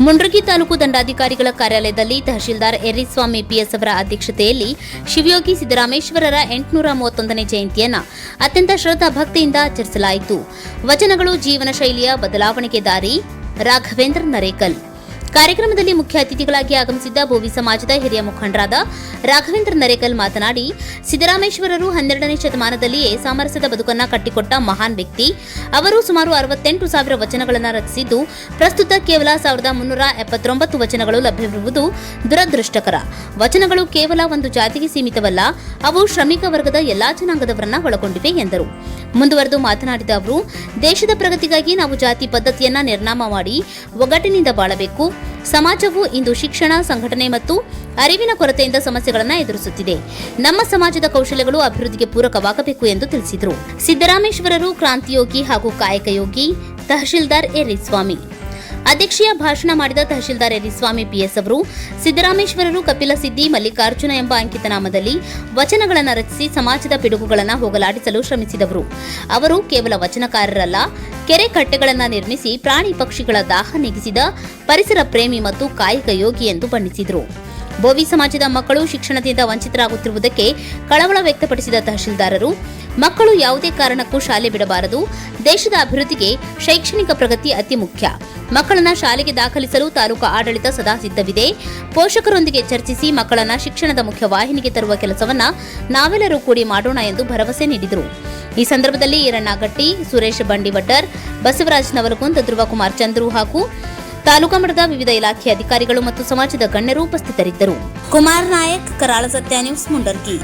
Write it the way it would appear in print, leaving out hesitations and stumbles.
ಮುಂಡ್ರಗಿ ತಾಲೂಕು ದಂಡಾಧಿಕಾರಿಗಳ ಕಾರ್ಯಾಲಯದಲ್ಲಿ ತಹಶೀಲ್ದಾರ್ ಯರ್ರಿಸ್ವಾಮಿ ಪಿಎಸ್ ಅವರ ಅಧ್ಯಕ್ಷತೆಯಲ್ಲಿ ಶಿವಯೋಗಿ ಸಿದ್ದರಾಮೇಶ್ವರರ 831ನೇ ಜಯಂತಿಯನ್ನು ಅತ್ಯಂತ ಶ್ರದ್ಧಾ ಭಕ್ತಿಯಿಂದ ಆಚರಿಸಲಾಯಿತು. ವಚನಗಳು ಜೀವನ ಶೈಲಿಯ ಬದಲಾವಣೆಗೆ ದಾರಿ. ರಾಘವೇಂದ್ರ ನರೇಕಲ್. ಕಾರ್ಯಕ್ರಮದಲ್ಲಿ ಮುಖ್ಯ ಅತಿಥಿಗಳಾಗಿ ಆಗಮಿಸಿದ್ದ ಬೋವಿ ಸಮಾಜದ ಹಿರಿಯ ಮುಖಂಡರಾದ ರಾಘವೇಂದ್ರ ನರೇಕಲ್ ಮಾತನಾಡಿ, ಸಿದ್ದರಾಮೇಶ್ವರರು 12ನೇ ಶತಮಾನದಲ್ಲಿಯೇ ಸಾಮರಸ್ಯದ ಬದುಕನ್ನು ಕಟ್ಟಿಕೊಟ್ಟ ಮಹಾನ್ ವ್ಯಕ್ತಿ. ಅವರು ಸುಮಾರು 68,000 ವಚನಗಳನ್ನು ರಚಿಸಿದ್ದು, ಪ್ರಸ್ತುತ ಕೇವಲ 1,379 ವಚನಗಳು ಲಭ್ಯವಿರುವುದು ದುರದೃಷ್ಟಕರ. ವಚನಗಳು ಕೇವಲ ಒಂದು ಜಾತಿಗೆ ಸೀಮಿತವಲ್ಲ, ಅವು ಶ್ರಮಿಕ ವರ್ಗದ ಎಲ್ಲಾ ಜನಾಂಗದವರನ್ನ ಒಳಗೊಂಡಿವೆ ಎಂದರು. ಮುಂದುವರೆದು ಮಾತನಾಡಿದ ಅವರು, ದೇಶದ ಪ್ರಗತಿಗಾಗಿ ನಾವು ಜಾತಿ ಪದ್ಧತಿಯನ್ನ ನಿರ್ನಾಮ ಮಾಡಿ ಒಗ್ಗಟ್ಟಿನಿಂದ ಬಾಳಬೇಕು. ಸಮಾಜವು ಇಂದು ಶಿಕ್ಷಣ, ಸಂಘಟನೆ ಮತ್ತು ಅರಿವಿನ ಕೊರತೆಯಿಂದ ಸಮಸ್ಯೆಗಳನ್ನು ಎದುರಿಸುತ್ತಿದೆ. ನಮ್ಮ ಸಮಾಜದ ಕೌಶಲ್ಯಗಳು ಅಭಿವೃದ್ಧಿಗೆ ಪೂರಕವಾಗಬೇಕು ಎಂದು ತಿಳಿಸಿದರು. ಸಿದ್ದರಾಮೇಶ್ವರರು ಕ್ರಾಂತಿಯೋಗಿ ಹಾಗೂ ಕಾಯಕಯೋಗಿ. ತಹಶೀಲ್ದಾರ್ ಯರ್ರಿಸ್ವಾಮಿ ಅಧ್ಯಕ್ಷೀಯ ಭಾಷಣ ಮಾಡಿದ ತಹಶೀಲ್ದಾರ್ ಯರ್ರಿಸ್ವಾಮಿ ಪಿಎಸ್ ಅವರು, ಸಿದ್ದರಾಮೇಶ್ವರರು ಕಪಿಲ ಸಿದ್ದಿ ಮಲ್ಲಿಕಾರ್ಜುನ ಎಂಬ ಅಂಕಿತ ನಾಮದಲ್ಲಿ ವಚನಗಳನ್ನು ರಚಿಸಿ ಸಮಾಜದ ಪಿಡುಗುಗಳನ್ನು ಹೋಗಲಾಡಿಸಲು ಶ್ರಮಿಸಿದವರು. ಅವರು ಕೇವಲ ವಚನಕಾರರಲ್ಲ, ಕೆರೆ ಕಟ್ಟೆಗಳನ್ನು ನಿರ್ಮಿಸಿ ಪ್ರಾಣಿ ಪಕ್ಷಿಗಳ ದಾಹ ನೀಗಿಸಿದ ಪರಿಸರ ಪ್ರೇಮಿ ಮತ್ತು ಕಾಯಕ ಯೋಗಿ ಎಂದು ಬಣ್ಣಿಸಿದರು. ಬೋವಿ ಸಮಾಜದ ಮಕ್ಕಳು ಶಿಕ್ಷಣದಿಂದ ವಂಚಿತರಾಗುತ್ತಿರುವುದಕ್ಕೆ ಕಳವಳ ವ್ಯಕ್ತಪಡಿಸಿದ ತಹಶೀಲ್ದಾರರು, ಮಕ್ಕಳು ಯಾವುದೇ ಕಾರಣಕ್ಕೂ ಶಾಲೆ ಬಿಡಬಾರದು. ದೇಶದ ಅಭಿವೃದ್ಧಿಗೆ ಶೈಕ್ಷಣಿಕ ಪ್ರಗತಿ ಅತಿ ಮುಖ್ಯ. ಮಕ್ಕಳನ್ನ ಶಾಲೆಗೆ ದಾಖಲಿಸಲು ತಾಲೂಕು ಆಡಳಿತ ಸದಾ ಸಿದ್ಧವಿದೆ. ಪೋಷಕರೊಂದಿಗೆ ಚರ್ಚಿಸಿ ಮಕ್ಕಳನ್ನ ಶಿಕ್ಷಣದ ಮುಖ್ಯ ವಾಹಿನಿಗೆ ತರುವ ಕೆಲಸವನ್ನ ನಾವೆಲ್ಲರೂ ಕೂಡಿ ಮಾಡೋಣ ಎಂದು ಭರವಸೆ ನೀಡಿದರು. ಈ ಸಂದರ್ಭದಲ್ಲಿ ಈರಣ್ಣಗಟ್ಟಿ, ಸುರೇಶ್ ಬಂಡಿವಡ್ಡರ್, ಬಸವರಾಜ್ ನವಲಗುಂದ್, ಧ್ರುವಕುಮಾರ್ ಚಂದ್ರು ಹಾಗೂ ತಾಲೂಕಾ ಮಟ್ಟದ ವಿವಿಧ ಇಲಾಖೆ ಅಧಿಕಾರಿಗಳು ಮತ್ತು ಸಮಾಜದ ಗಣ್ಯರು ಉಪಸ್ಥಿತರಿದ್ದರು. ಕುಮಾರ್ ನಾಯಕ್, ಕರಾಳ ಸತ್ಯ ನ್ಯೂಸ್, ಮುಂಡರ್ಗಿ.